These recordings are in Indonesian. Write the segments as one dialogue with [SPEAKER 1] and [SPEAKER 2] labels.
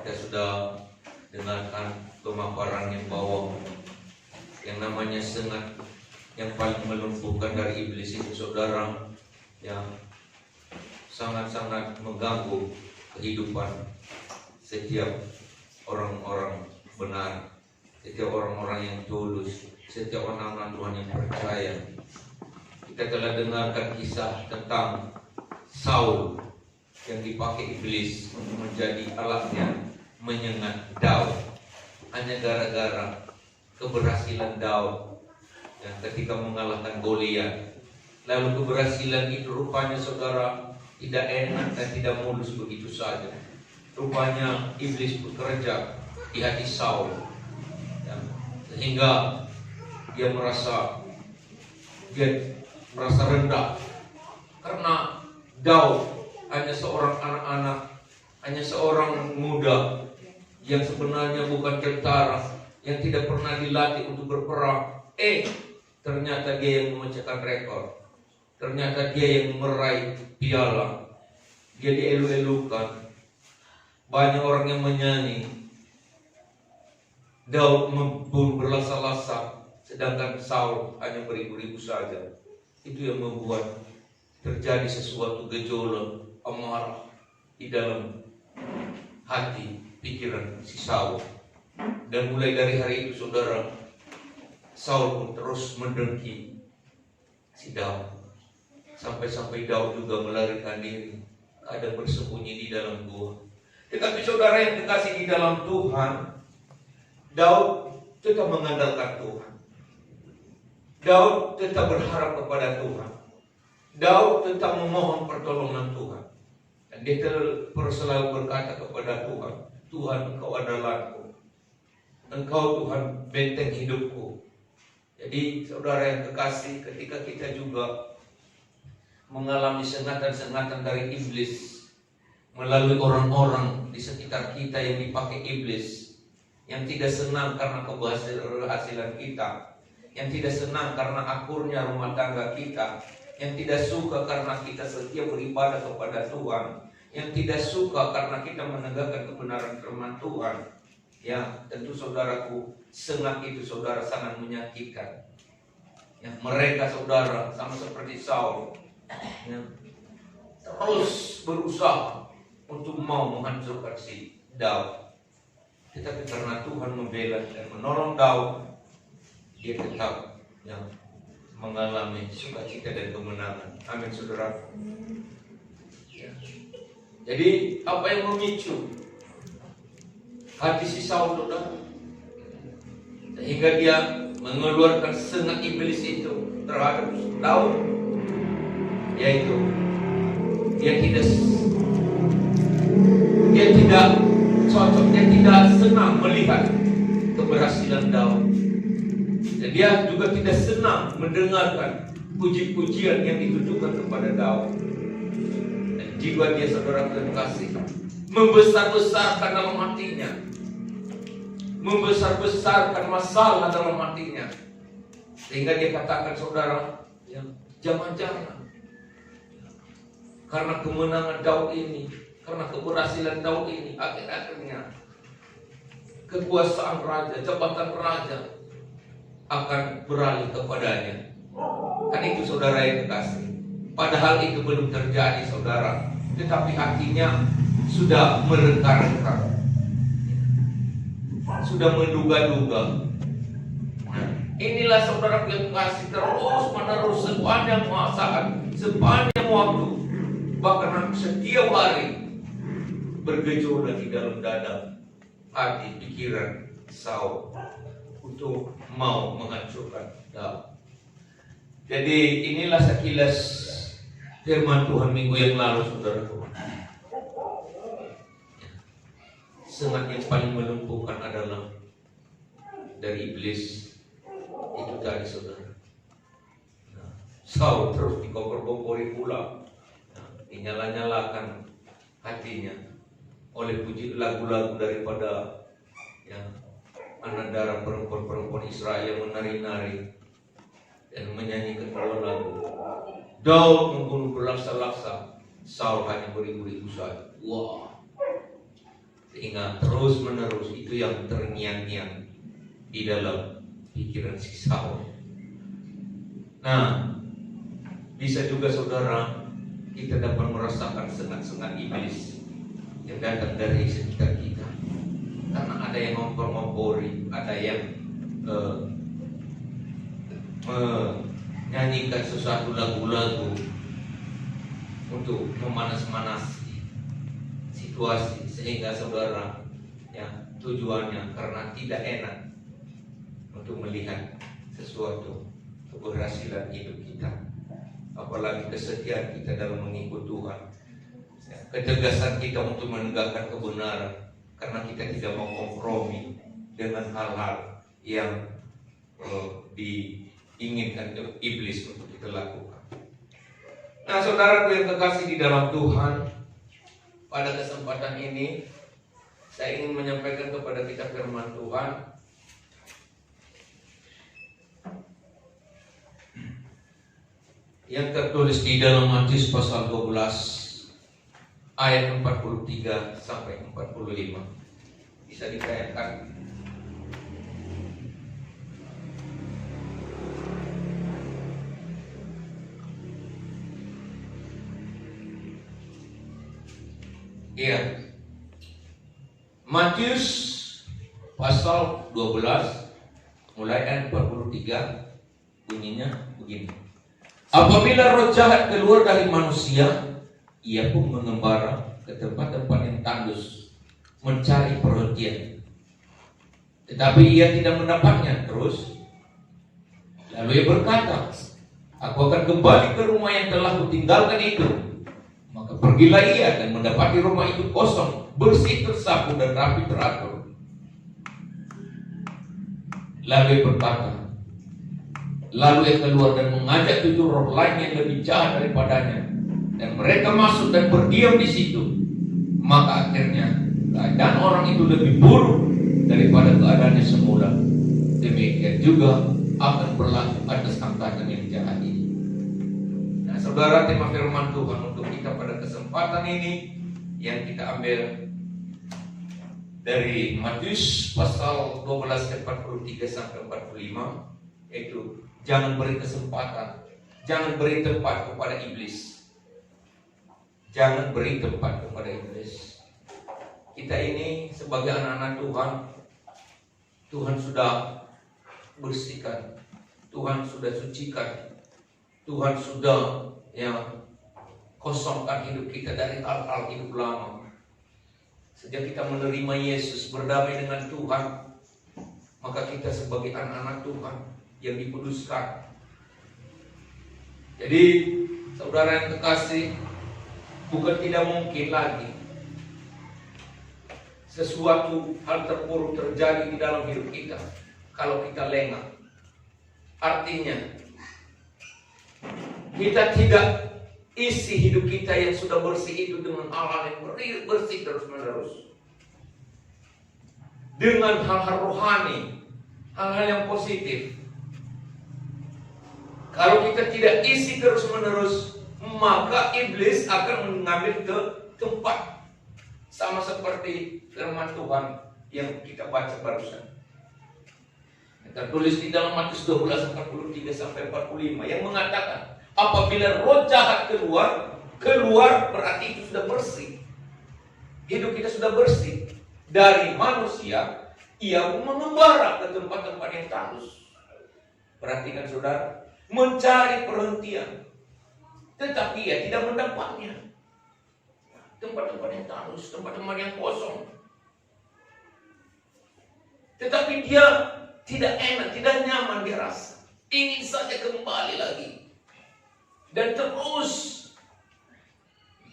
[SPEAKER 1] Kita sudah dengarkan pemaparan yang bawah, yang namanya sengat yang paling melumpuhkan dari iblis itu, saudara, yang sangat-sangat mengganggu kehidupan setiap orang-orang benar, setiap orang-orang yang tulus, setiap anak-anak Tuhan yang percaya. Kita telah dengarkan kisah tentang Saul yang dipakai iblis untuk menjadi alatnya menyengat Daud, hanya gara-gara keberhasilan Daud yang ketika mengalahkan Goliat. Lalu keberhasilan itu rupanya, saudara, tidak enak dan tidak mulus begitu saja. Rupanya iblis bekerja di hati Saul, ya, sehingga dia merasa rendah karena Daud hanya seorang anak-anak, hanya seorang muda yang sebenarnya bukan tentara, yang tidak pernah dilatih untuk berperang. Ternyata dia yang memecahkan rekor. Ternyata dia yang meraih piala. Dia dielu-elukan. Banyak orang yang menyanyi Daud membunuh berlasa-lasa, sedangkan Saul hanya beribu-ribu saja. Itu yang membuat terjadi sesuatu gejolak, amarah di dalam hati, pikiran si Saul. Dan mulai dari hari itu, saudara, Saul pun terus mendengki si Daud. Sampai-sampai Daud juga melarikan diri, ada bersembunyi di dalam gua. Tetapi saudara yang dikasih di dalam Tuhan, Daud tetap mengandalkan Tuhan. Daud tetap berharap kepada Tuhan. Daud tetap memohon pertolongan Tuhan. Dan dia terus selalu berkata kepada Tuhan, Tuhan, Engkau andalanku, Engkau Tuhan benteng hidupku. Jadi saudara yang kekasih, ketika kita juga mengalami sengatan-sengatan dari iblis melalui orang-orang di sekitar kita yang dipakai iblis, yang tidak senang karena keberhasilan kita, yang tidak senang karena akurnya rumah tangga kita, yang tidak suka karena kita setia beribadah kepada Tuhan, yang tidak suka karena kita menegakkan kebenaran firman Tuhan, ya tentu saudaraku, sengat itu saudara sangat menyakitkan. Ya, mereka saudara sama seperti Saul, ya, terus berusaha untuk mau menghancurkan si Daud. Tetapi karena Tuhan membela dan menolong Daud, dia tetap yang mengalami sukacita dan kemenangan. Amin, saudara. Ya. Jadi apa yang memicu hati si Saul, saudara, sehingga dia mengeluarkan sengat iblis itu terhadap Daud, yaitu dia tidak cocok, dia tidak senang melihat keberhasilan Daud. Dan dia juga tidak senang mendengarkan puji-pujian yang ditujukan kepada Daud. Dan jiwa dia, saudara terkasih, membesar-besarkan dalam hatinya, membesar-besarkan masalah dalam hatinya, sehingga dia katakan, saudara, ya, jangan-jangan karena kemenangan Daud ini, karena keberhasilan Daud ini, akhir-akhirnya kekuasaan raja, jabatan raja akan beralih kepadanya. Kan itu saudara yang kekasih. Padahal itu belum terjadi, saudara, tetapi hatinya sudah merengka-rengka, sudah menduga-duga. Inilah saudara yang kasih terus menerus sepanjang masa, sepanjang waktu, bahkan setiap hari bergejolak di dalam dada, hati, pikiran Saul untuk mau menghancurkan Daud. Jadi inilah sekilas firman Tuhan minggu yang lalu, saudara. Sengat yang paling melumpuhkan adalah dari iblis itu tadi, saudara. Saul terus dikompor-kompori pula, dinyala-nyalakan hatinya oleh puji lagu-lagu daripada anak darah perempuan-perempuan Israel menari-nari dan menyanyikan lagu. Daud membunuh berlaksa-laksa, Saul hanya beribu-ribu saja. Wah. Sehingga terus menerus itu yang terngiang-ngiang di dalam pikiran si Saul. Nah, bisa juga saudara kita dapat merasakan sengat-sengat iblis yang datang dari sekitar kita. Karena ada yang ngompor-ngompori, ada yang menyanyikan sesuatu lagu-lagu untuk memanas-manasi situasi, sehingga saudara ya tujuannya karena tidak enak untuk melihat sesuatu keberhasilan hidup kita, apalagi kesetiaan kita dalam mengikut Tuhan, ya, ketegasan kita untuk menegakkan kebenaran, karena kita tidak mau kompromi dengan hal-hal yang diinginkan iblis untuk kita lakukan. Nah, saudaraku yang terkasih di dalam Tuhan, pada kesempatan ini saya ingin menyampaikan kepada kita firman Tuhan yang tertulis di dalam Matius pasal 12 ayat 43 sampai 45. Bisa ditayangkan. Iya. Matius pasal 12 mulai ayat 43 bunyinya begini. Apabila roh jahat keluar dari manusia, ia pun mengembara ke tempat-tempat yang tandus mencari perhentian. Tetapi ia tidak mendapatnya. Terus lalu ia berkata, aku akan kembali ke rumah yang telah kutinggalkan itu. Maka pergilah ia dan mendapati rumah itu kosong, bersih, tersapu, dan rapi teratur. Lalu ia berkata, lalu ia keluar dan mengajak 7 roh lain yang lebih jahat daripadanya, dan mereka masuk dan berdiam di situ. Maka akhirnya keadaan orang itu lebih buruk daripada keadaannya semula. Demikian juga akan berlaku atas angkatan yang jahat ini. Nah, saudara, tema firman Tuhan untuk kita pada kesempatan ini yang kita ambil dari Matius pasal 12 ayat 43 sampai 45, yaitu jangan beri kesempatan, jangan beri tempat kepada iblis. Jangan beri tempat kepada iblis. Kita ini sebagai anak-anak Tuhan, Tuhan sudah bersihkan, Tuhan sudah sucikan, Tuhan sudah kosongkan hidup kita dari hal-hal hidup lama. Sejak kita menerima Yesus, berdamai dengan Tuhan, maka kita sebagai anak-anak Tuhan yang dikuduskan. Jadi saudara yang terkasih, bukan tidak mungkin lagi sesuatu hal terburuk terjadi di dalam hidup kita kalau kita lengah. Artinya kita tidak isi hidup kita yang sudah bersih itu dengan hal-hal yang bersih terus-menerus, dengan hal-hal rohani, hal-hal yang positif. Kalau kita tidak isi terus-menerus, maka iblis akan mengambil ke tempat, sama seperti firman Tuhan yang kita baca barusan. Tertulis di dalam Matius 12 43 sampai 45 yang mengatakan, apabila roh jahat keluar berarti itu sudah bersih. Hidup kita sudah bersih dari manusia, ia pun mengembara ke tempat-tempat yang tandus. Perhatikan saudara, mencari perhentian, tetapi ia tidak mendapatnya. Tempat-tempat yang tandus, tempat-tempat yang kosong. Tetapi dia tidak enak, tidak nyaman dia rasa. Ingin saja kembali lagi. Dan terus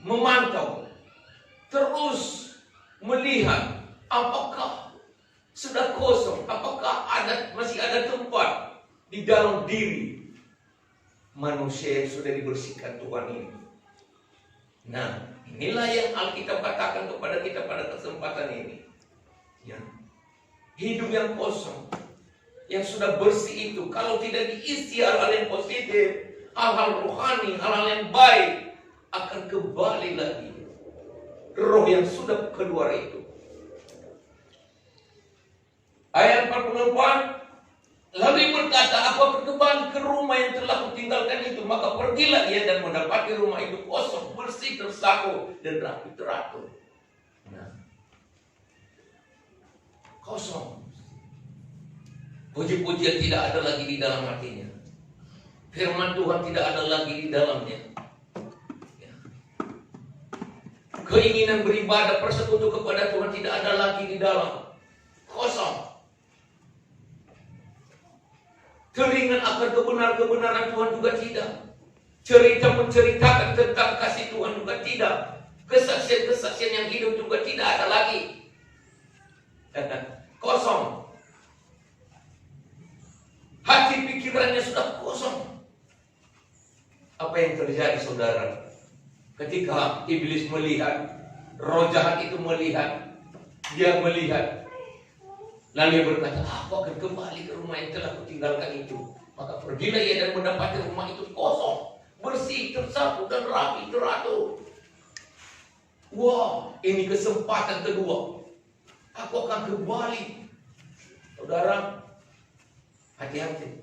[SPEAKER 1] memantau, terus melihat apakah sudah kosong, apakah masih ada tempat di dalam diri manusia yang sudah dibersihkan Tuhan ini. Nah, inilah yang Alkitab katakan kepada kita pada kesempatan ini. Ya. Hidup yang kosong, yang sudah bersih itu, kalau tidak diisi hal-hal yang positif, hal-hal rohani, hal-hal yang baik, akan kembali lagi roh yang sudah keluar itu. Ayat 44, lalu berkata, apa kembali ke rumah yang telah kutinggalkan itu, maka pergilah ia dan mendapati rumah itu kosong, bersih, tersapu, dan rapi teratur. Nah, kosong. Puji-pujian tidak ada lagi di dalam hatinya. Firman Tuhan tidak ada lagi di dalamnya. Ya. Keinginan beribadah, persekutu kepada Tuhan tidak ada lagi di dalam. Kosong. Teringat akan kebenaran Tuhan juga tidak. Cerita menceritakan tentang kasih Tuhan juga tidak. Kesaksian-kesaksian yang hidup juga tidak ada lagi. Kosong. Hati pikirannya sudah kosong. Apa yang terjadi, saudara? Ketika iblis melihat, roh jahat itu melihat, dia melihat, lalu dia berkata, aku akan kembali ke rumah yang telah kutinggalkan itu. Maka pergilah ia dan mendapati rumah itu kosong, bersih, tersapu, dan rapi teratur. Wah, ini kesempatan kedua. Aku akan kembali. Saudara, hati-hati.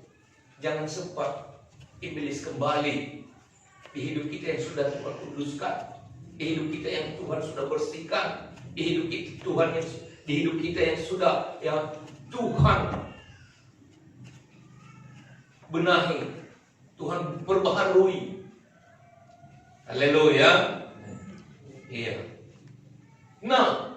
[SPEAKER 1] Jangan sempat iblis kembali di hidup kita yang sudah Tuhan kuduskan, di hidup kita yang Tuhan sudah bersihkan, di hidup kita, di hidup kita yang sudah Tuhan benahi, Tuhan perbaharui. Haleluya. Iya. Nah,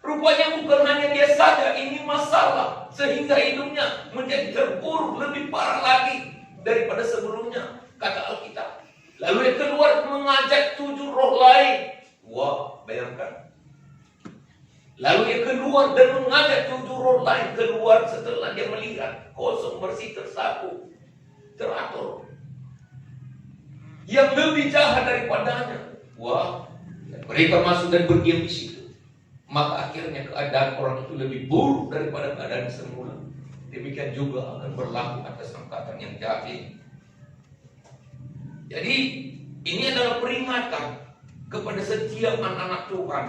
[SPEAKER 1] rupanya bukan hanya dia saja ini masalah, sehingga hidupnya menjadi terpuruk lebih parah lagi daripada sebelumnya, kata Alkitab. Lalu dia keluar mengajak 7 roh lain. Wah, bayangkan. Lalu dia keluar dan mengajak 7 roh lain keluar setelah dia melihat kosong, bersih, tersapu, teratur. Yang lebih jahat daripadanya. Wah, mereka masuk dan berdiam di situ. Maka akhirnya keadaan orang itu lebih buruk daripada keadaan semula. Demikian juga akan berlaku atas angkatan yang jahat ini. Jadi ini adalah peringatan kepada setiap anak-anak Tuhan.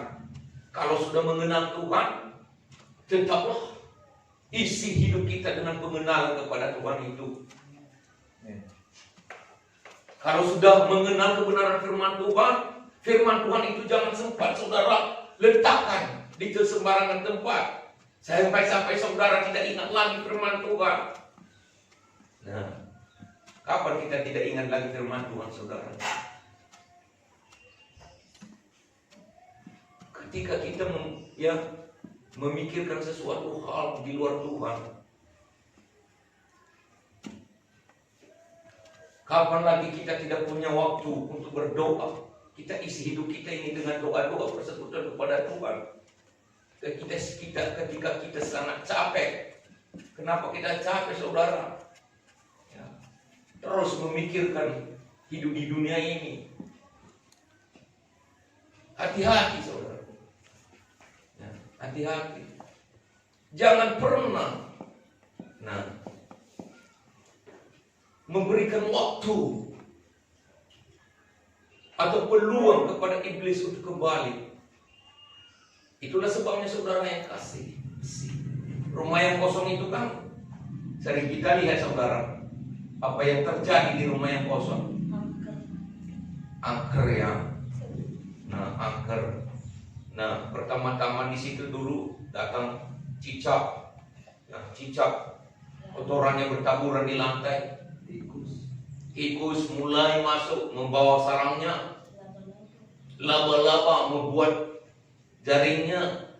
[SPEAKER 1] Kalau sudah mengenal Tuhan, tetaplah isi hidup kita dengan pengenalan kepada Tuhan itu. Kalau sudah mengenal kebenaran firman Tuhan itu jangan sempat saudara letakkan di sembarangan tempat. Sampai saudara tidak ingat lagi firman Tuhan. Nah, kapan kita tidak ingat lagi firman Tuhan, saudara? Ketika kita memikirkan sesuatu hal di luar Tuhan. Kapan lagi kita tidak punya waktu untuk berdoa? Kita isi hidup kita ini dengan doa-doa persekutuan kepada Tuhan. Ketika kita sangat capek. Kenapa kita capek, saudara? Ya. Terus memikirkan hidup di dunia ini. Hati-hati, saudara. Ya, hati-hati. Jangan pernah memberikan waktu atau peluang kepada iblis untuk kembali. Itulah sebabnya saudara yang kasih. Rumah yang kosong itu kan sering kita lihat, saudara. Apa yang terjadi di rumah yang kosong? Angker ya. Angker. Pertama-tama di situ dulu datang cicak. Cicak. Kotorannya bertaburan di lantai. Tikus mulai masuk membawa sarangnya. Laba-laba membuat jaringnya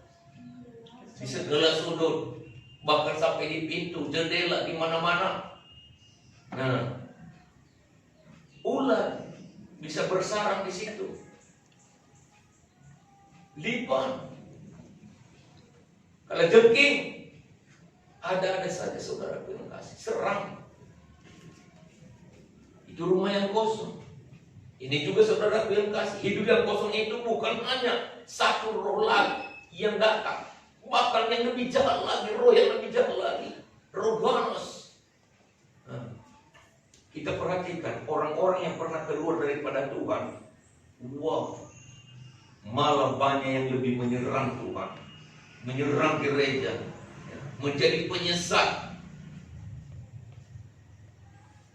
[SPEAKER 1] di segala sudut, bahkan sampai di pintu, jendela, di mana-mana. Ular bisa bersarang di situ. Lipan, kalau jengking, ada saja saudara yang kasih serang. Itu rumah yang kosong. Ini juga saudara yang kasih. Hidup yang kosong itu bukan hanya satu roh lagi yang datang, bahkan yang lebih jahat lagi, roh yang lebih jahat lagi, roh ganas. Kita perhatikan orang-orang yang pernah keluar daripada Tuhan, malah banyak yang lebih menyerang Tuhan, menyerang gereja, menjadi penyesat.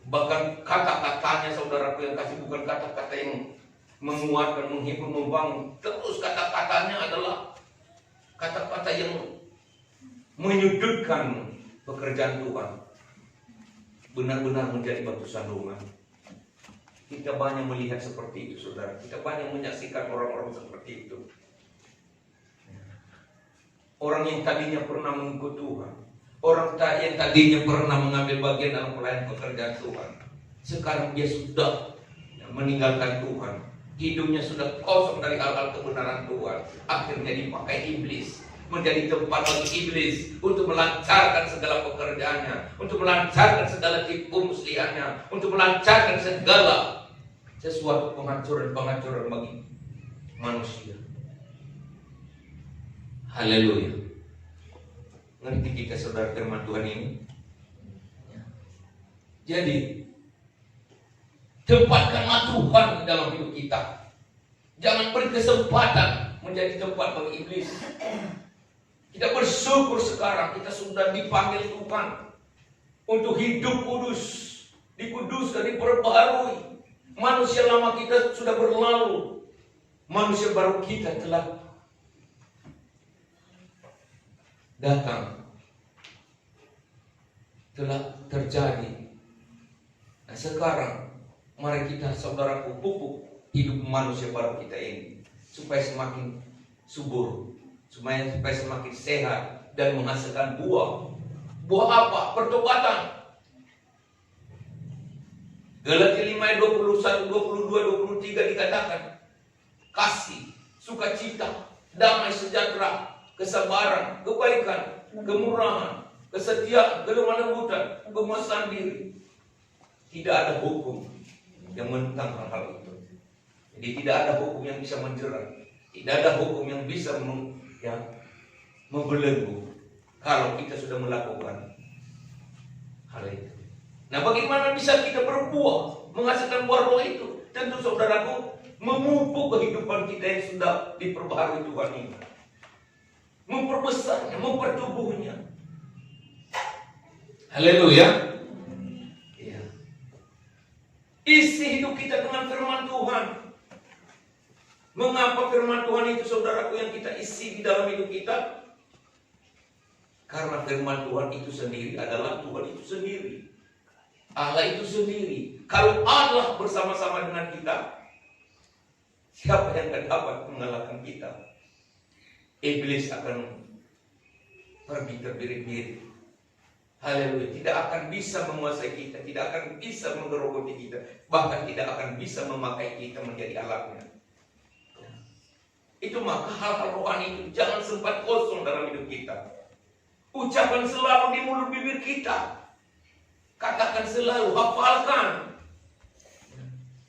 [SPEAKER 1] Bahkan kata-katanya saudaraku yang kasih bukan kata-kata yang menguatkan, menghibur, membangun. Terus kata-katanya adalah kata-kata yang menyudutkan pekerjaan Tuhan. Benar-benar menjadi batu sandungan. Kita banyak melihat seperti itu, saudara. Kita banyak menyaksikan orang-orang seperti itu. Orang yang tadinya pernah mengikut Tuhan, orang yang tadinya pernah mengambil bagian dalam pelayanan pekerjaan Tuhan, sekarang dia sudah meninggalkan Tuhan. Hidupnya sudah kosong dari hal-hal kebenaran Tuhan. Akhirnya dipakai iblis, menjadi tempat bagi iblis untuk melancarkan segala pekerjaannya, untuk melancarkan segala tipu muslihatnya, untuk melancarkan segala sesuatu penghancuran bagi manusia. Haleluya. Ngerti kita saudara firman Tuhan ini? Jadi tempatkanlah Tuhan dalam hidup kita. Jangan beri kesempatan menjadi tempat bagi iblis. Kita bersyukur sekarang kita sudah dipanggil Tuhan untuk hidup kudus, dikuduskan, diperbaharui. Manusia lama kita sudah berlalu, manusia baru kita telah datang, telah terjadi. Nah sekarang mari kita saudaraku pupuk hidup manusia baru kita ini supaya semakin subur, supaya semakin sehat dan menghasilkan buah. Buah apa? Pertobatan. Galatia 5 ayat 21, 22, 23 dikatakan kasih, sukacita, damai sejahtera, kesabaran, kebaikan, kemurahan, kesetiaan, kelemah lembutan, penguasaan diri. Tidak ada hukum yang menentang hal-hal itu. Jadi tidak ada hukum yang bisa menjerat, tidak ada hukum yang bisa membelenggu kalau kita sudah melakukan hal itu. Nah, bagaimana bisa kita berbuah, menghasilkan buah roh itu? Tentu saudaraku, memupuk kehidupan kita yang sudah diperbaharui Tuhan ini, memperbesarnya, mempertumbuhnya. Haleluya. Ya. Isi hidup kita dengan firman Tuhan. Mengapa firman Tuhan itu saudaraku yang kita isi di dalam hidup kita? Karena firman Tuhan itu sendiri adalah Tuhan itu sendiri, Allah itu sendiri. Kalau Allah bersama-sama dengan kita, siapa yang akan dapat mengalahkan kita? Iblis akan pergi terbirit-birit. Haleluya. Tidak akan bisa menguasai kita, tidak akan bisa menggerogoti kita, bahkan tidak akan bisa memakai kita menjadi alatnya. Itu maka hal-hal rohani itu jangan sempat kosong dalam hidup kita. Ucapan selalu di mulut bibir kita. Katakan selalu, hafalkan.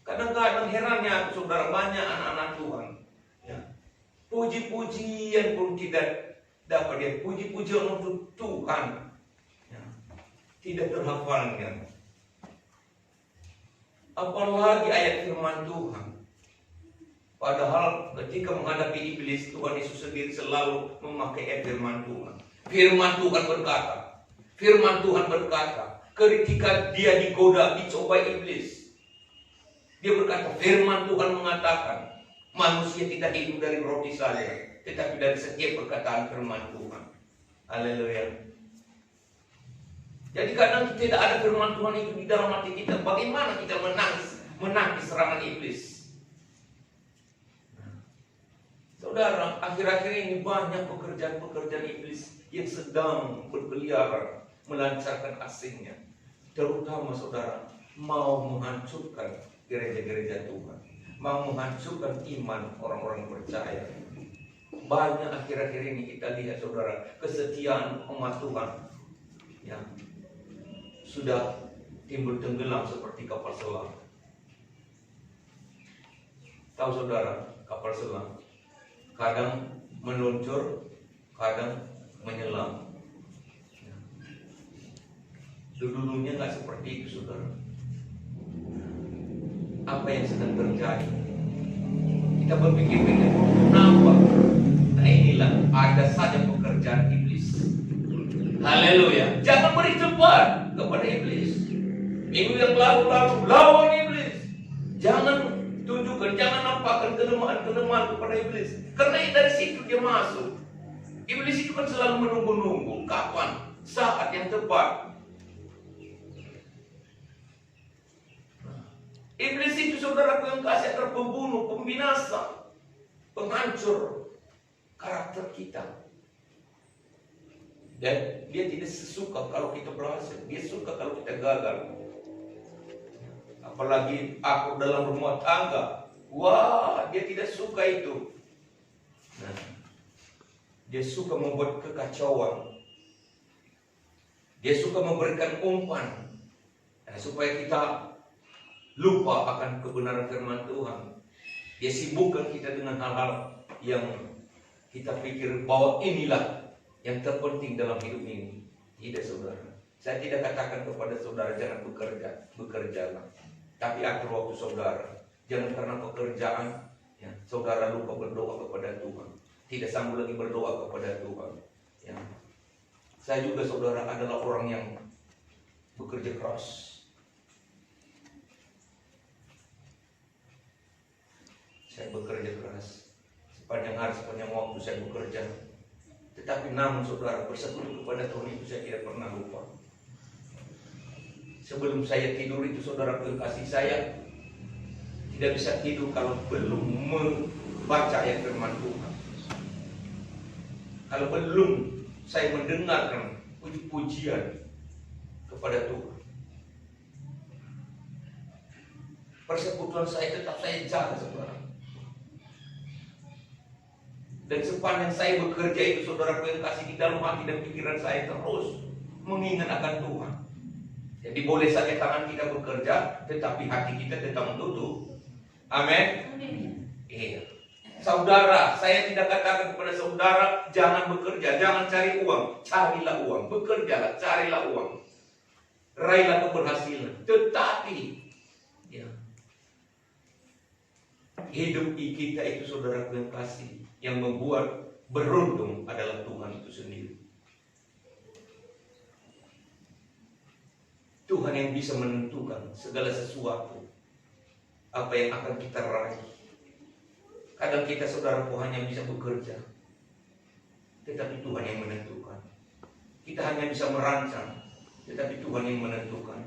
[SPEAKER 1] Kadang-kadang herannya saudara, banyak anak-anak Tuhan, ya, puji-pujian pun tidak dapat dia. Puji-pujian untuk Tuhan, ya, tidak terhafalnya. Apalagi ayat firman Tuhan. Padahal ketika menghadapi iblis, Tuhan Yesus sendiri selalu memakai ayat firman Tuhan. Firman Tuhan berkata, ketika dia digoda, dicoba iblis, dia berkata, firman Tuhan mengatakan, manusia tidak hidup dari roti saja, tetapi dari setiap perkataan firman Tuhan. Haleluya. Jadi kadang tidak ada firman Tuhan itu di dalam hati kita, bagaimana kita menangis serangan iblis? Saudara, akhir-akhir ini banyak pekerjaan-pekerjaan iblis yang sedang berkeliaran, melancarkan asingnya. Terutama saudara, mau menghancurkan gereja-gereja Tuhan, mau menghancurkan iman orang-orang percaya. Banyak akhir-akhir ini kita lihat saudara, kesetiaan umat Tuhan yang sudah timbul tenggelam seperti kapal selam. Tahu saudara, kapal selam kadang meluncur, kadang menyelam. Dulunya nggak seperti itu, saudara. Apa yang sedang terjadi? Kita berpikir-pikir, kenapa? Nah inilah ada saja pekerjaan iblis. Haleluya. Jangan beri tempat kepada iblis. Minggu yang lalu lawan iblis. Jangan tunjukkan, jangan nampakkan kelemahan kepada iblis. Karena dari situ dia masuk. Iblis itu kan selalu menunggu-nunggu kapan saat yang tepat. Iblis itu saudaraku yang kasih adalah pembunuh, pembinasa, penghancur karakter kita. Dan dia tidak suka kalau kita berhasil, dia suka kalau kita gagal. Apalagi aku dalam rumah tangga, wah dia tidak suka itu. Nah, dia suka membuat kekacauan. Dia suka memberikan umpan supaya kita lupa akan kebenaran firman Tuhan. Dia sibukkan kita dengan hal-hal yang kita pikir bahwa inilah yang terpenting dalam hidup ini. Tidak, saudara. Saya tidak katakan kepada saudara jangan bekerja, bekerjalah. Tapi atur waktu saudara. Jangan karena pekerjaan ya, saudara lupa berdoa kepada Tuhan. Tidak sanggup lagi berdoa kepada Tuhan. Ya. Saya juga saudara adalah orang yang bekerja keras. Saya bekerja keras. Sepanjang hari, sepanjang waktu saya bekerja. Tetapi namun saudara, bersekutu kepada Tuhan itu saya tidak pernah lupa. Sebelum saya tidur itu saudara kekasih saya tidak bisa tidur kalau belum membaca ayat firman Tuhan. Kalau belum saya mendengarkan puji-pujian kepada Tuhan. Persekutuan saya tetap saya jaga saudara. Dan sepanjang saya bekerja itu saudara yang kasih di dalam hati dan pikiran saya terus mengingat akan Tuhan. Jadi boleh saja tangan kita bekerja, tetapi hati kita tetap menutup. Amin. Iya. Saudara, saya tidak katakan kepada saudara jangan bekerja, jangan cari uang, carilah uang, bekerjalah, carilah uang, raihlah keberhasilan. Tetapi, ya, hidup kita itu saudara yang kasih. Yang membuat beruntung adalah Tuhan itu sendiri. Tuhan yang bisa menentukan segala sesuatu apa yang akan kita raih. Kadang kita saudaraku hanya bisa bekerja, tetapi Tuhan yang menentukan. Kita hanya bisa merancang, tetapi Tuhan yang menentukan.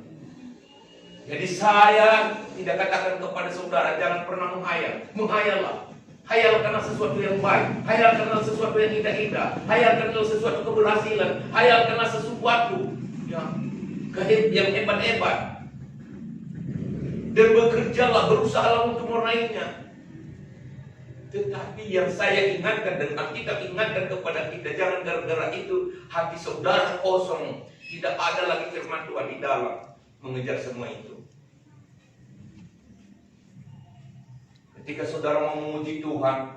[SPEAKER 1] Jadi saya tidak katakan kepada saudara jangan pernah menghayal. Menghayallah. Hayal karena sesuatu yang baik, hayal karena sesuatu yang indah-indah, hayal karena sesuatu keberhasilan, hayal karena sesuatu yang hebat-hebat. Dan bekerjalah, berusahalah untuk meraihnya. Tetapi yang saya ingatkan dan Alkitab ingatkan kepada kita, jangan gara-gara itu hati saudara kosong, tidak ada lagi firman Tuhan di dalam mengejar semua itu. Ketika saudara mau memuji Tuhan,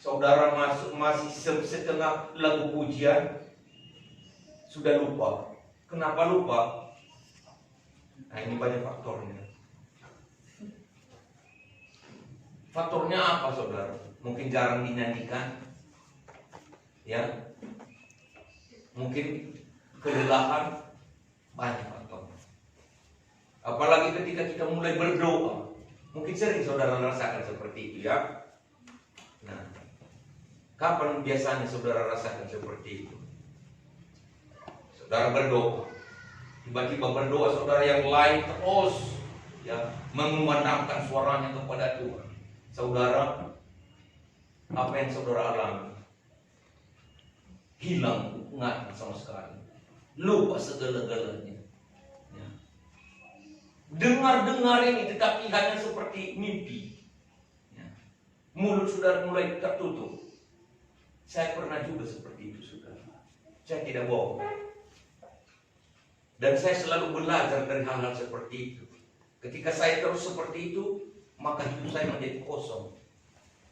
[SPEAKER 1] saudara masih setengah lagu pujian, sudah lupa. Kenapa lupa? Nah ini banyak faktornya. Faktornya apa saudara? Mungkin jarang dinyanyikan, ya. Mungkin kelelahan, banyak faktor. Apalagi ketika kita mulai berdoa. Mungkin sering saudara rasakan seperti itu ya. Nah, kapan biasanya saudara rasakan seperti itu? Saudara berdoa, tiba-tiba berdoa saudara yang lain terus ya mengumandangkan suaranya kepada Tuhan. Saudara, apa yang saudara alami? Hilang ingatan sama sekali, lupa segala-galanya. Dengar-dengar ini tetapi hanya seperti mimpi ya. Mulut sudah mulai tertutup. Saya pernah juga seperti itu saudara. Saya tidak bohong. Dan saya selalu belajar dari hal-hal seperti itu. Ketika saya terus seperti itu, maka hidup saya menjadi kosong.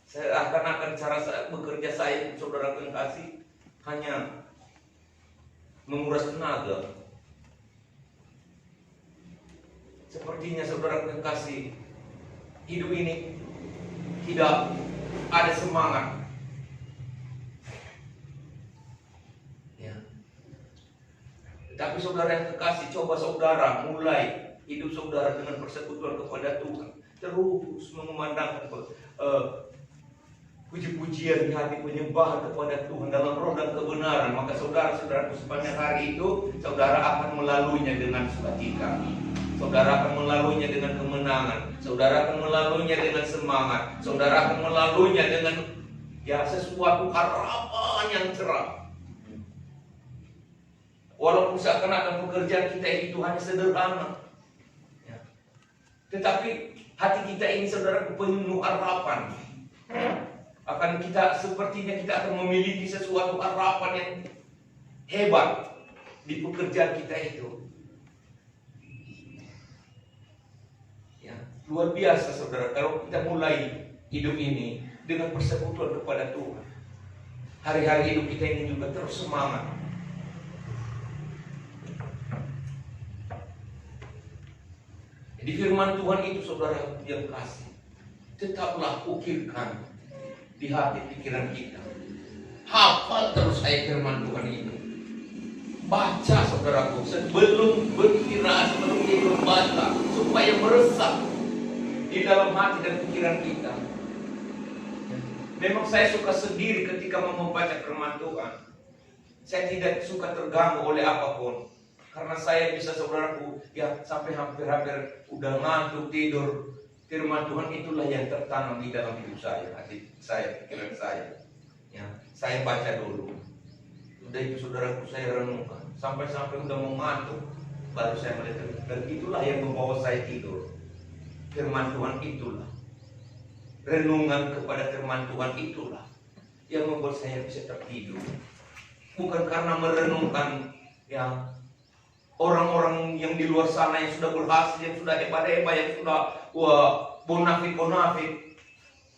[SPEAKER 1] Saya akan cara saya bekerja saya saudara yang kasih hanya menguras tenaga. Sepertinya saudara kekasih, hidup ini tidak ada semangat. Ya. Tetapi saudara yang kekasih, coba saudara mulai hidup saudara dengan persekutuan kepada Tuhan. Terus mengumandangkan puji-pujian di hati, penyembahan kepada Tuhan dalam roh dan kebenaran. Maka saudara-saudaraku, sepanjang hari itu saudara akan melaluinya dengan sukacita. Saudara akan melaluinya dengan kemenangan. Saudara akan melaluinya dengan semangat. Saudara akan melaluinya dengan sesuatu harapan yang cerah. Walaupun seakan-akan pekerjaan kita itu hanya sederhana, tetapi hati kita ini saudara penuh harapan. Akan kita, sepertinya kita akan memiliki sesuatu harapan yang hebat di pekerjaan kita itu. Luar biasa saudara, kalau kita mulai hidup ini dengan persekutuan kepada Tuhan. Hari-hari hidup kita ini juga terus semangat. Jadi firman Tuhan itu saudara yang kasih, tetaplah ukirkan di hati pikiran kita. Hafal terus ayat firman Tuhan itu. Baca saudaraku, sebelum beristirahat, sebelum tidur baca, supaya meresap di dalam hati dan pikiran kita. Memang saya suka sendiri ketika membaca firman Tuhan. Saya tidak suka terganggu oleh apapun. Karena saya bisa saudaraku, sampai hampir-hampir udah ngantuk tidur. Firman Tuhan itulah yang tertanam di dalam hidup saya, hati saya, pikiran saya. Saya baca dulu. Udah itu saudaraku, saya renungkan. Sampai-sampai udah mau ngantuk, baru saya melihat. Dan itulah yang membawa saya tidur. Firman Tuhan itulah, renungan kepada firman Tuhan itulah yang membuat saya bisa tertidur. Bukan karena merenungkan orang-orang yang di luar sana yang sudah berhasil, yang sudah hebat-hebat, yang sudah bonafik.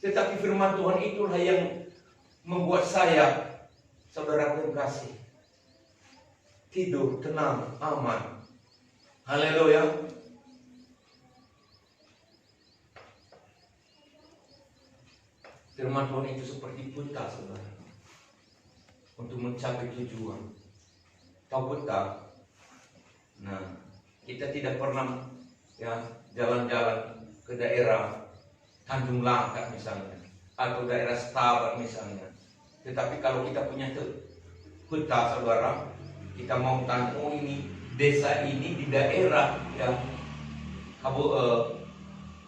[SPEAKER 1] Tetapi firman Tuhan itulah yang membuat saya, saudara yang kasih, tidur tenang, aman. Haleluya. Firman Tuhan itu seperti peta saudara, untuk mencapai tujuan. Tahu peta? Nah, kita tidak pernah jalan-jalan ke daerah Tanjung Langkat misalnya, atau daerah Setabat misalnya. Tetapi kalau kita punya peta saudara, kita mau tahu ini desa ini di daerah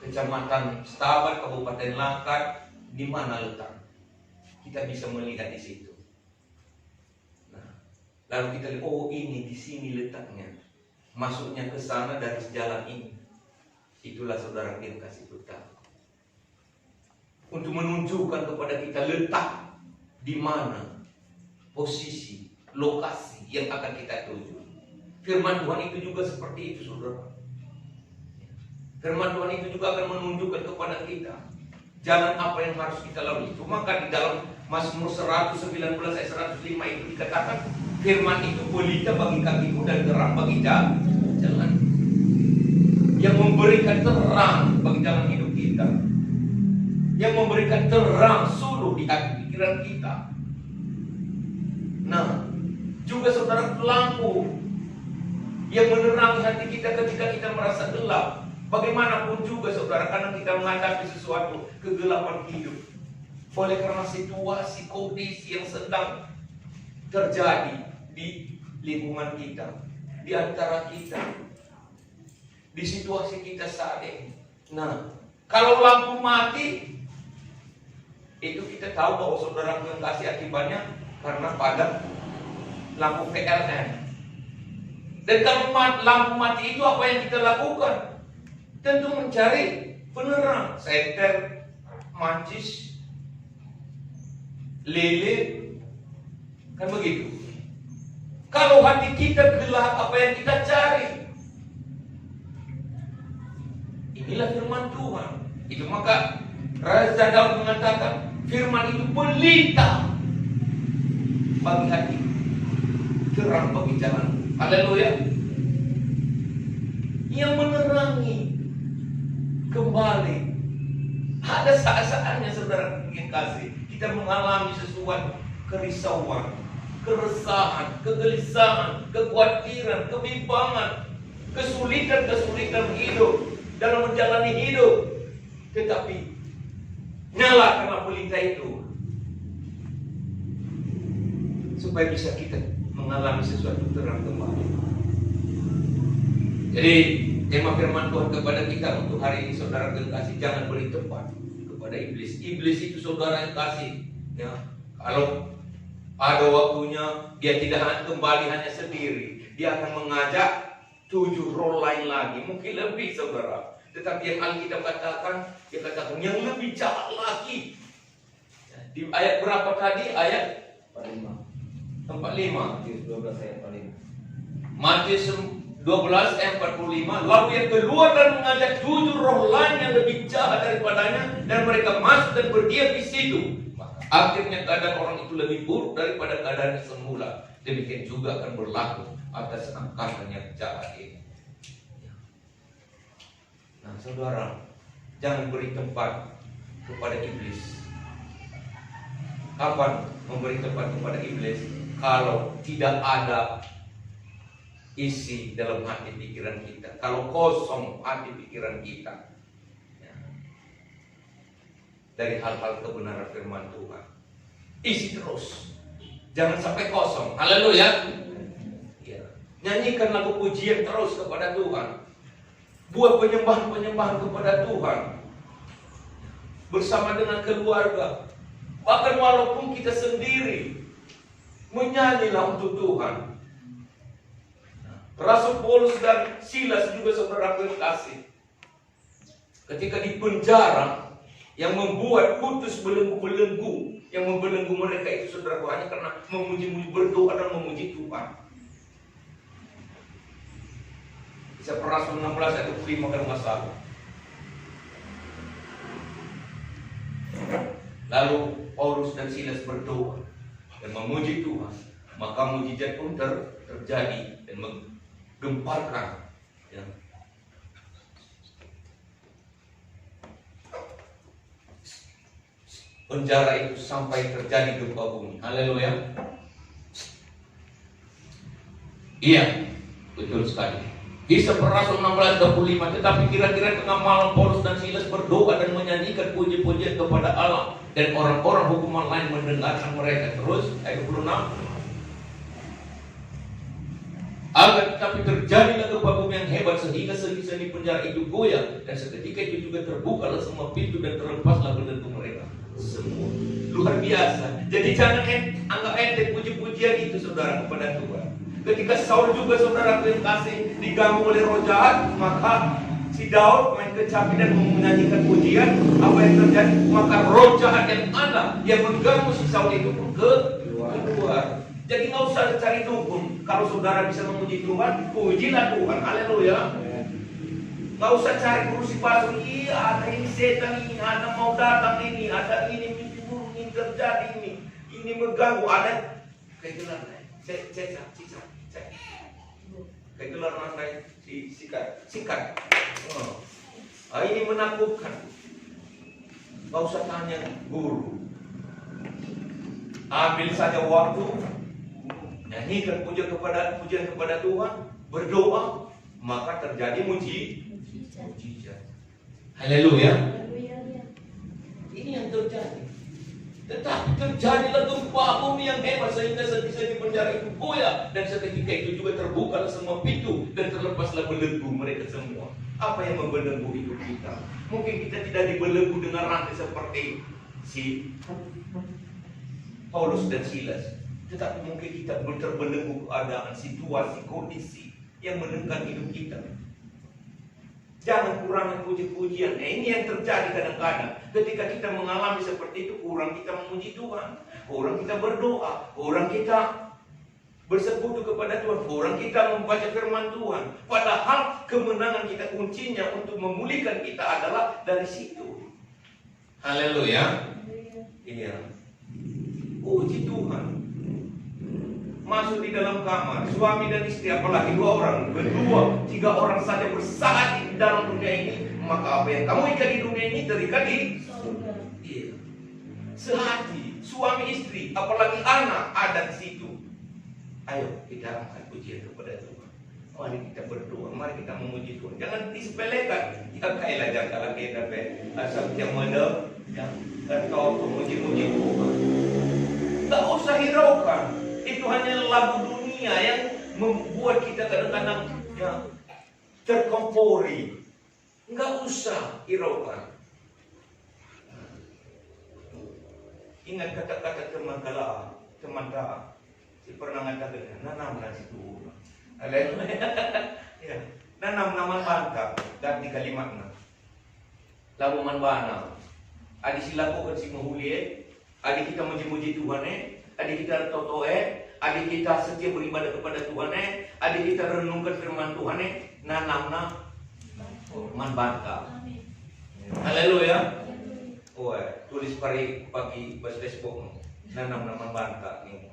[SPEAKER 1] Kecamatan Setabat, Kabupaten Langkat, di mana letak? Kita bisa melihat di situ. Nah, lalu kita lihat, oh ini di sini letaknya. Masuknya ke sana dari jalan ini. Itulah saudara yang kasih peta. Untuk menunjukkan kepada kita letak di mana posisi, lokasi yang akan kita tuju. Firman Tuhan itu juga seperti itu saudara. Firman Tuhan itu juga akan menunjukkan kepada kita jalan apa yang harus kita lalui. Maka di dalam Mazmur 119 ayat 105 itu dikatakan, firman itu pelita bagi kakiku dan terang bagi jalan. Yang memberikan terang bagi jalan hidup kita. Yang memberikan terang suluh di hati pikiran kita. Nah, juga saudara lampu yang menerangi hati kita ketika kita merasa gelap. Bagaimanapun juga saudara, karena kita menghadapi sesuatu kegelapan hidup, oleh karena situasi, kondisi yang sedang terjadi di lingkungan kita, di antara kita, di situasi kita saat ini. Nah, kalau lampu mati, itu kita tahu bahwa saudara yang kasih akibatnya karena padam lampu PLN. Dan kalau lampu mati itu apa yang kita lakukan? Tentu mencari penerang, senter, mancis, lilin, kan begitu. Kalau hati kita gelap, apa yang kita cari? Inilah firman Tuhan. Itu maka Raja Daud mengatakan, firman itu pelita bagi hati, terang bagi jalan. Haleluya. Yang menerangi kembali. Ada saat-saatnya saudara yang kasih, kita mengalami sesuatu kerisauan, keresahan, kegelisahan, kekhawatiran, kebimbangan, kesulitan hidup dalam menjalani hidup. Tetapi nyalakanlah pelita itu supaya bisa kita mengalami sesuatu terang kembali. Jadi tema firman Tuhan kepada kita untuk hari ini, saudara kekasih, jangan beri tempat kepada iblis. Iblis itu saudara yang kasih, ya. Kalau ada waktunya dia tidak akan kembali hanya sendiri, dia akan mengajak 7 roh lain lagi, mungkin lebih saudara. Tetapi yang Alkitab katakan, dia katakan yang lebih jahat lagi. Di ayat berapa tadi? Ayat 45.
[SPEAKER 2] Matius 12 ayat 45.
[SPEAKER 1] Matius 12 ayat 45. Lalu yang keluar dan mengajak 7 roh lain yang lebih jahat daripadanya, dan mereka masuk dan berdiam di situ. Maka akhirnya keadaan orang itu lebih buruk daripada keadaan semula. Demikian juga akan berlaku atas angkatan yang jahat ini. Nah, saudara, jangan beri tempat kepada iblis. Kapan memberi tempat kepada iblis? Kalau tidak ada isi dalam hati pikiran kita, kalau kosong hati pikiran kita, ya, dari hal-hal kebenaran firman Tuhan, isi terus, jangan sampai kosong. Haleluya. Ya. Nyanyikan lagu pujian terus kepada Tuhan, buat penyembahan kepada Tuhan bersama dengan keluarga, bahkan walaupun kita sendiri, menyanyilah untuk Tuhan. Rasul Paulus dan Silas juga saudara kekasih, ketika di penjara, yang membuat putus belenggu-belenggu, yang membelenggu mereka itu saudara hanya karena memuji-muji, berdoa dan memuji Tuhan. Kisah Rasul 16 ayat 25 kalau nggak salah. Lalu Paulus dan Silas berdoa dan memuji Tuhan, maka mujizat pun terjadi dan menggemparkan, ya, penjara itu sampai terjadi gempa bumi. Haleluya. Iya, betul sekali. Kisah Rasul 16:25. Tetapi kira-kira tengah malam Paulus dan Silas berdoa dan menyanyikan puji-pujian kepada Allah, dan orang-orang hukuman lain mendengarkan mereka. Terus ayat 26. Tetapi terjadilah gempa bumi yang hebat sehingga sendi-sendi penjara itu goyah, dan seketika itu juga terbukalah semua pintu dan terlepaslah belenggu mereka semua. Luar biasa. Jadi jangan anggap enteng puji-pujian itu saudara kepada Tuhan. Ketika Saul juga saudara yang kasih diganggu oleh roh jahat, maka si Daud main kecapi dan menyanyikan pujian. Apa yang terjadi? Maka roh jahat yang ada yang mengganggu si Saul itu pun keluar. Jadi nggak usah cari dukun. Kalau saudara bisa memuji Tuhan, pujilah Tuhan. Haleluya. Nggak usah cari berusi pasur. Iya, ada ini setan ini, ada mau datang ini, ada ini mimpi buruk ini terjadi ini mengganggu, ada kegelapan. Kegelapan sikat. Ini menakutkan. Nggak usah tanya guru. Ambil saja waktu, nyanyikan pujian kepada Tuhan, berdoa, maka terjadi mujizat. Haleluya. Ini yang terjadi. Tetapi terjadilah gempa bumi yang hebat sehingga sendi-sendi penjara itu goyah, dan seketika itu juga terbuka semua pintu dan terlepaslah belenggu mereka semua. Apa yang membelenggu hidup kita? Mungkin kita tidak dibelenggu dengan rantai seperti si Paulus dan Silas, tetapi mungkin kita terbelenggu keadaan, situasi, kondisi yang menekan hidup kita. Jangan kurangi puji-pujian. Ini yang terjadi kadang-kadang. Ketika kita mengalami seperti itu, kurang kita memuji Tuhan, kurang kita berdoa, kurang kita bersekutu kepada Tuhan, kurang kita membaca firman Tuhan. Padahal kemenangan kita, kuncinya untuk memulihkan kita adalah dari situ. Haleluya. Iya. Puji Tuhan. Masuk di dalam kamar, suami dan istri, apalagi 2 orang, 2, 3 orang saja bersatu di dalam dunia ini, maka apa yang kamu ikat di dunia ini terikat di surga. Iya. Sehati, suami istri, apalagi anak ada di situ. Ayo kita angkat pujian kepada Tuhan. Mari kita berdoa, mari kita memuji Tuhan. Jangan disepelekan. Ya kailah jangan kita asal yang mana yang atau memuji-muji Tuhan. Tak usah hiraukan. Itu hanya lagu dunia yang membuat kita kadang-kadang ya, terkompori. Enggak usah hiraukan. Ingat kata-kata teman Ta'a. Si pernah ngatakan, nanam nasi tuh. Ya, nanam naman bangka ganti kalimatnya. Lalu man bana. Adi silaku kan si mahuli, adi kita muji-muji Tuhan adi kita totoe, adi kita setia beribadah kepada Tuhan adi kita renungkan firman Tuhan nanamna man bangka. Haleluya. Oh, tulis pagi pas Facebook nanam man bangka nih.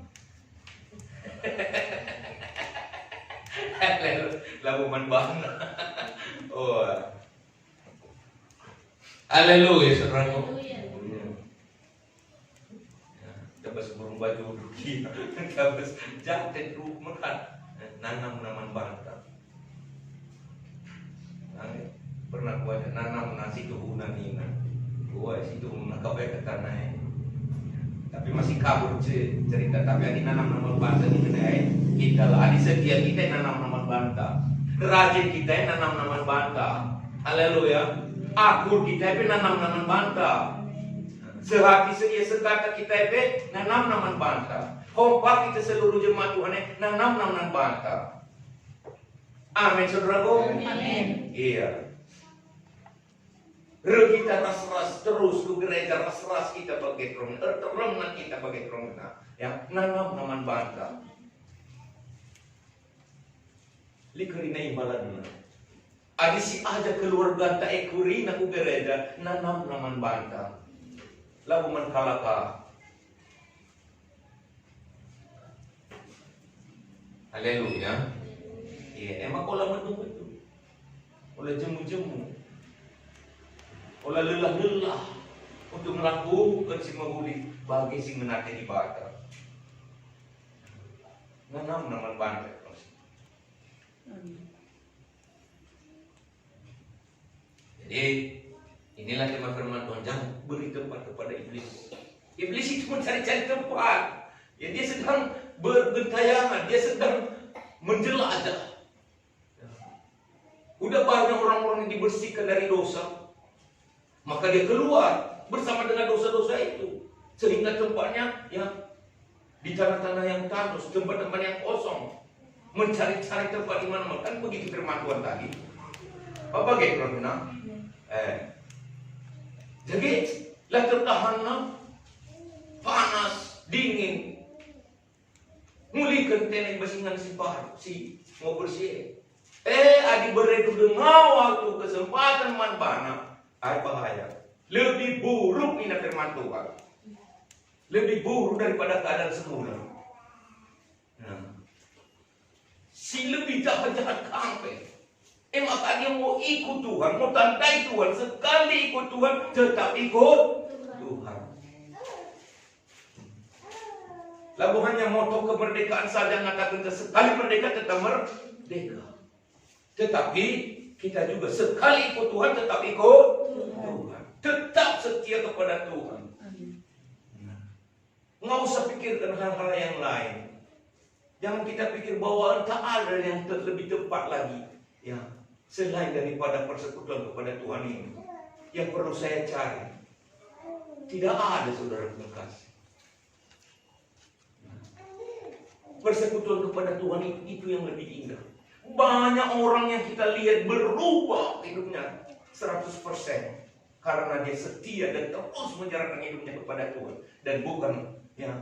[SPEAKER 1] Lalu man bangka. Oh. Haleluya, saudaraku. Tabas burung baju duki, tabas jaket rumah nanam naman bangka. Pernah buat nanam nasi tuhunan ini, gua si tuhunan kau ke tanah. Tapi masih kabur cerita. Tapi adi nanam naman bangka ini kita lah. Adi setia kita nanam naman bangka. Rajin kita nanam naman bangka. Haleluya. Akur kita nanam naman bangka. Sehati sedia sekata kita nanam naman bangka. Kompak kita seluruh jemaat Tuhan nanam naman bangka. Amin, saudaraku.
[SPEAKER 3] Amin.
[SPEAKER 1] Iya. Kita ras-ras terus ke gereja, ras-ras kita bagai krong, terlemah kita bagai krong, yang nanam naman bangka. Likerina imbalan. Adi si aja keluarga tak ekuri naku gereja nanam naman bangka. Lalu man kalaka. Haleluya. Iya, emang kola menunggu itu. Olah jemu-jemu. Olah lelah-lelah untuk melakukan si mahuli bagi si menate ibadah. Nanam naman bangka. Jadi inilah firman Tuhan, jangan beri tempat kepada iblis. Iblis itu mencari-cari tempat. Ya, dia sedang bergentayangan, dia sedang menjelajah. Udah banyak orang-orang yang dibersihkan dari dosa, maka dia keluar bersama dengan dosa-dosa itu, sehingga tempatnya ya di tanah-tanah yang tandus, tempat-tempat yang kosong, mencari-cari tempat di mana-mana. Kan begitu firman Tuhan tadi. Apa bagaimana? Jadi lah tertahanlah panas, dingin. Mulihkan teneng basingan si mau bersih. Adi beredu dengan waktu kesempatan man bana. Bahaya. Lebih buruk ini firman Tuhan. Lebih buruk daripada keadaan semula. Si lebih jahat-jahat kampe. Maka dia mau ikut Tuhan, mau tandai Tuhan. Sekali ikut Tuhan, tetap ikut Tuhan. Lalu hanya moto kemerdekaan saja mengatakan sekali merdeka tetap merdeka. Tetapi kita juga sekali ikut Tuhan tetap ikut Tuhan. Tetap setia kepada Tuhan. Nggak usah pikirkan hal-hal yang lain. Jangan kita pikir bahwa tak ada yang lebih tepat lagi. Ya. Selain daripada persekutuan kepada Tuhan ini, yang perlu saya cari, tidak ada, saudara terkasih. Persekutuan kepada Tuhan itu yang lebih indah. Banyak orang yang kita lihat berubah hidupnya 100% karena dia setia dan terus menyerahkan hidupnya kepada Tuhan, dan bukan ya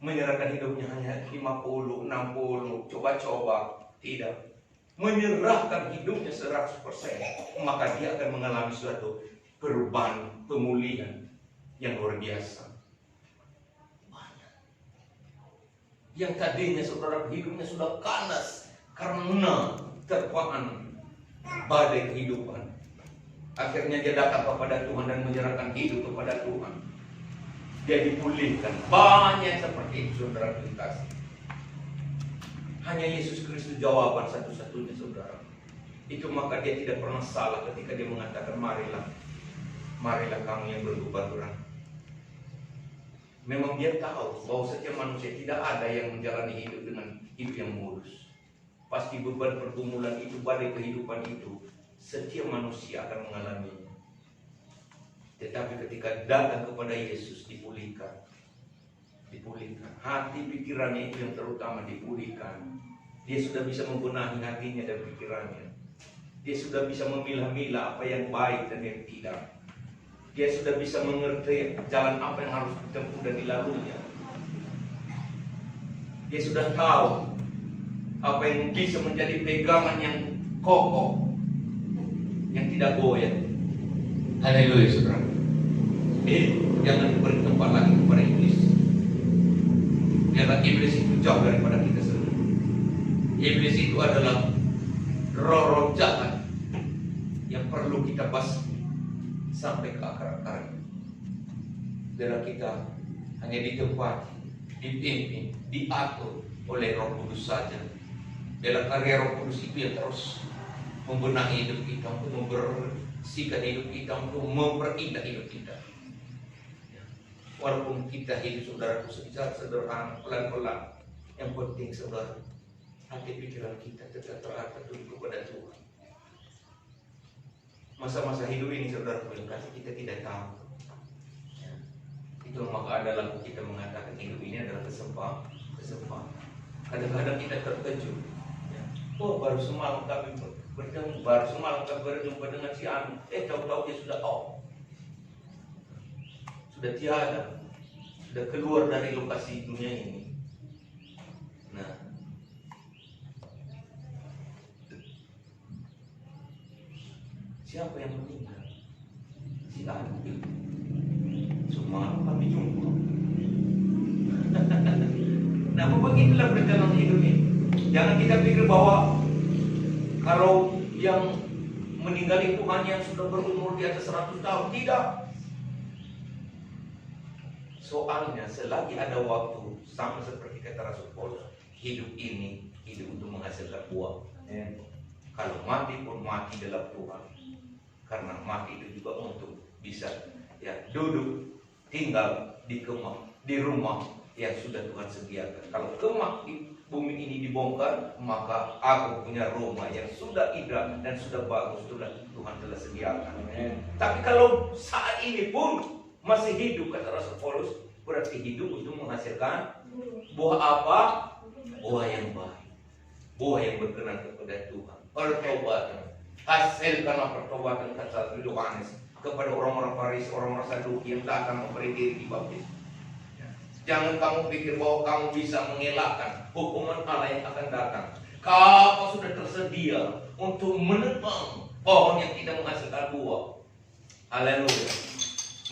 [SPEAKER 1] menyerahkan hidupnya hanya 50, 60, coba-coba. Tidak. Menyerahkan hidupnya 100%, maka dia akan mengalami suatu perubahan, pemulihan yang luar biasa. Yang tadinya saudara hidupnya sudah kandas karena terpaan badai kehidupan, akhirnya dia datang kepada Tuhan dan menyerahkan hidup kepada Tuhan. Dia dipulihkan. Banyak seperti itu, saudara kasih. Hanya Yesus Kristus jawaban satu-satunya, saudara. Itu maka dia tidak pernah salah ketika dia mengatakan, marilah kamu yang bergubah-gubah. Memang dia tahu bahwa setiap manusia tidak ada yang menjalani hidup dengan hidup yang mulus. Pasti beban pergumulan itu, badai kehidupan itu, setiap manusia akan mengalaminya. Tetapi ketika datang kepada Yesus, dipulihkan. Hati pikirannya itu yang terutama dipulihkan. Dia sudah bisa membenahi hatinya dan pikirannya. Dia sudah bisa memilah-milah apa yang baik dan yang tidak. Dia sudah bisa mengerti jalan apa yang harus ditempuh dan dilaluinya. Dia sudah tahu apa yang bisa menjadi pegangan yang kokoh, yang tidak goyah. Haleluya, saudara. Jangan diberi tempat lagi kepada iblis. Biarlah iblis itu jauh daripada kita sendiri. Iblis itu adalah roh-roh jahat yang perlu kita basmi sampai ke akar-akarnya. Biarlah kita hanya ditempati, dipimpin, diatur oleh Roh Kudus saja. Biarlah karya Roh Kudus itu yang terus membenahi hidup kita, untuk membersihkan hidup kita, untuk memperindah hidup kita. Walaupun kita hidup, saudaraku, secara sederhana, pelan-pelan, yang penting, saudara, hati pikiran kita tetap terarah kepada Tuhan. Masa-masa hidup ini, saudara, kita tidak tahu. Itu maka adalah kita mengatakan hidup ini adalah kesempatan. Kadang-kadang kita terkejut. Oh, baru semalam kami bertemu, baru semalam kami berjumpa dengan si Anu. Tahu-tahu dia sudah out. Sudah tiada, sudah keluar dari lokasi dunia ini. Nah, siapa yang meninggal? Si Anu. Semalam kami jumpa. Nah, begitulah perjalanan hidup ini. Jangan kita pikir bahwa kalau yang meninggal itu hanya yang sudah berumur di atas 100 tahun. Tidak. Soalnya selagi ada waktu, sama seperti kata Rasul Paulus, hidup ini hidup untuk menghasilkan buah. Kalau mati pun mati dalam Tuhan. Karena mati itu juga untuk bisa duduk, tinggal di kemah, di rumah yang sudah Tuhan sediakan. Kalau kemah di bumi ini dibongkar, maka aku punya rumah yang sudah indah dan sudah bagus, Tuhan telah sediakan. Tapi kalau saat ini pun masih hidup, kata Rasul Paulus, berarti hidup untuk menghasilkan buah apa? Buah yang baik, buah yang berkenan kepada Tuhan. Pertobatan, hasilkanlah pertobatan, kata Yohanes kepada orang-orang Farisi, orang-orang Saduki yang datang memberi diri dibaptis. Jangan kamu pikir bahwa kamu bisa mengelakkan hukuman Allah yang akan datang. Kau sudah tersedia untuk menebang pohon yang tidak menghasilkan buah. Haleluya.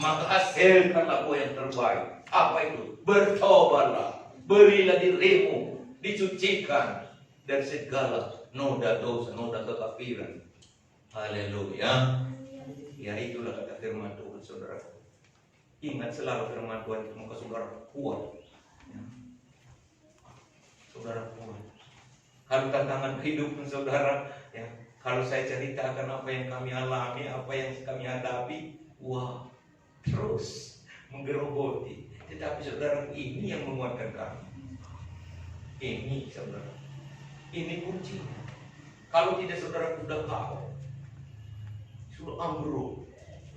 [SPEAKER 1] Maka hasilkanlah buah yang terbaik. Apa itu? Bertobatlah, berilah dirimu dicucikan dari segala noda dosa, noda kekafiran. Haleluya. Ya, itulah kata firman Tuhan, saudara. Ingat selalu firman Tuhan itu, maka saudara kuat. Saudara kuat. Kalau tantangan kehidupan saudara, kalau saya ceritakan apa yang kami alami, apa yang kami hadapi, wah, terus menggerogoti. Tetapi saudara, ini yang menguatkan kami. Ini, saudara, ini kuncinya. Kalau tidak, saudara, sudah kau sudah ambruk,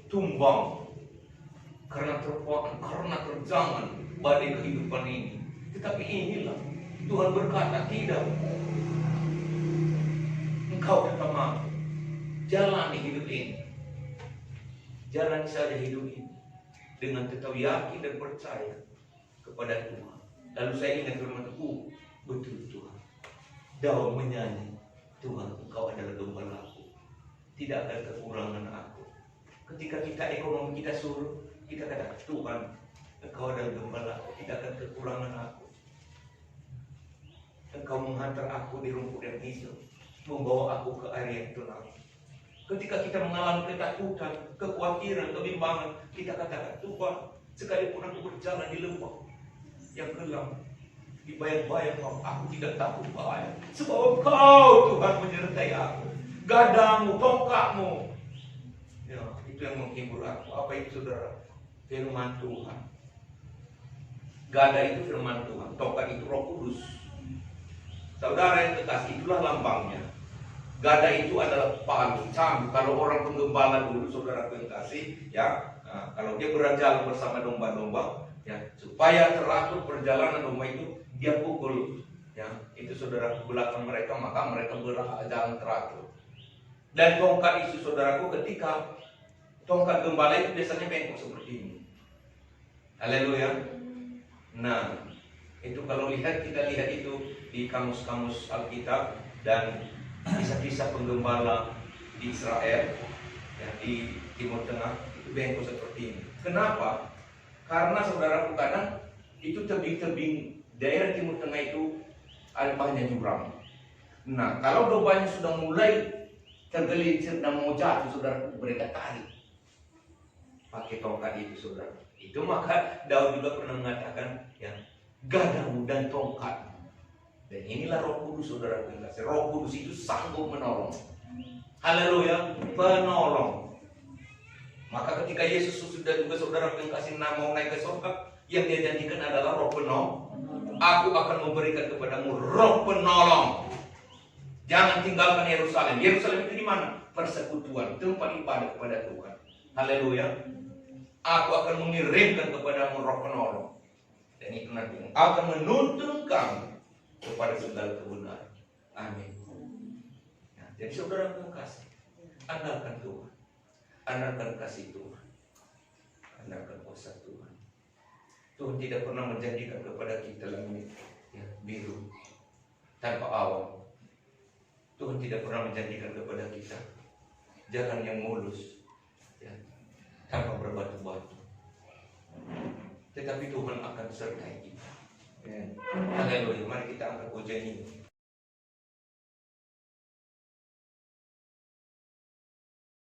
[SPEAKER 1] tumbang, karena terjangan badai kehidupan ini. Tetapi inilah Tuhan berkata, tidak, engkau tetap mampu. Jalani hidup ini, jalani saja hidup ini dengan tetap yakin dan percaya kepada Tuhan. Lalu saya ingat firman Tuhan, betul Tuhan. Daud menyanyi, Tuhan, engkau adalah gembalaku, tidak ada kekurangan aku. Ketika kita ekonomi kita surut, kita katakan, Tuhan, engkau adalah gembalaku, tidak akan kekurangan aku. Engkau menghantar aku di rumput yang hijau, membawa aku ke area yang tenang. Ketika kita mengalami ketakutan, kekhawatiran, kebimbangan, kita katakan, Tuhan, sekalipun aku berjalan di lembah yang gelap, dibayang-bayang, aku tidak takut bahaya. Sebab Kau Tuhan menyertai aku. Gadamu, tongkatmu. Ya, itu yang menghibur aku. Apa itu saudara? Firman Tuhan. Gada itu firman Tuhan. Tongkat itu Roh Kudus. Saudara yang kekasih, itulah lambangnya. Gada itu adalah palu, cambuk. Kalau orang penggembala dulu, saudara yang kasih, ya, nah, kalau dia berjalan bersama domba-domba, ya, supaya teratur perjalanan domba itu, dia pukul, ya, itu saudara ke belakang mereka, maka mereka berjalan teratur. Dan tongkat itu, saudaraku, ketika tongkat gembala itu biasanya bengkok seperti ini. Haleluya. Nah, itu kalau kita lihat itu di kamus-kamus Alkitab dan kisah-kisah penggembala di Israel, ya, di Timur Tengah, itu bengkok seperti ini. Kenapa? Karena saudaraku kadang itu tebing-tebing daerah Timur Tengah itu ada banyak jurang. Nah, kalau dombanya sudah mulai tergelincir dan mau jatuh, saudara, mereka tarik pakai tongkat itu, saudara. Itu maka Daud juga pernah mengatakan, ya, gadamu dan tongkatmu. Dan inilah Roh Kudus, saudara. Roh Kudus itu sanggup menolong. Haleluya, penolong. Maka ketika Yesus sudah juga, saudara, kasih nama mau naik ke surga, yang dia janjikan adalah Roh penolong. Aku akan memberikan kepadamu Roh penolong. Jangan tinggalkan Yerusalem. Yerusalem itu di mana? Persekutuan, tempat ibadah kepada Tuhan. Haleluya. Aku akan mengirimkan kepadamu Roh penolong. Dan itu nanti akan menuntun kamu kepada segala kebenaran. Amin. Nah, jadi saudara yang kasih, andalkan Tuhan, andalkan kasih Tuhan, andalkan kuasa Tuhan. Tuhan tidak pernah menjanjikan kepada kita langit, ya, biru tanpa awan. Tuhan tidak pernah menjanjikan kepada kita jalan yang mulus, ya, tanpa berbatu-batu. Tetapi Tuhan akan sertai kita. Haleluya. Mari kita angkat pujian ini.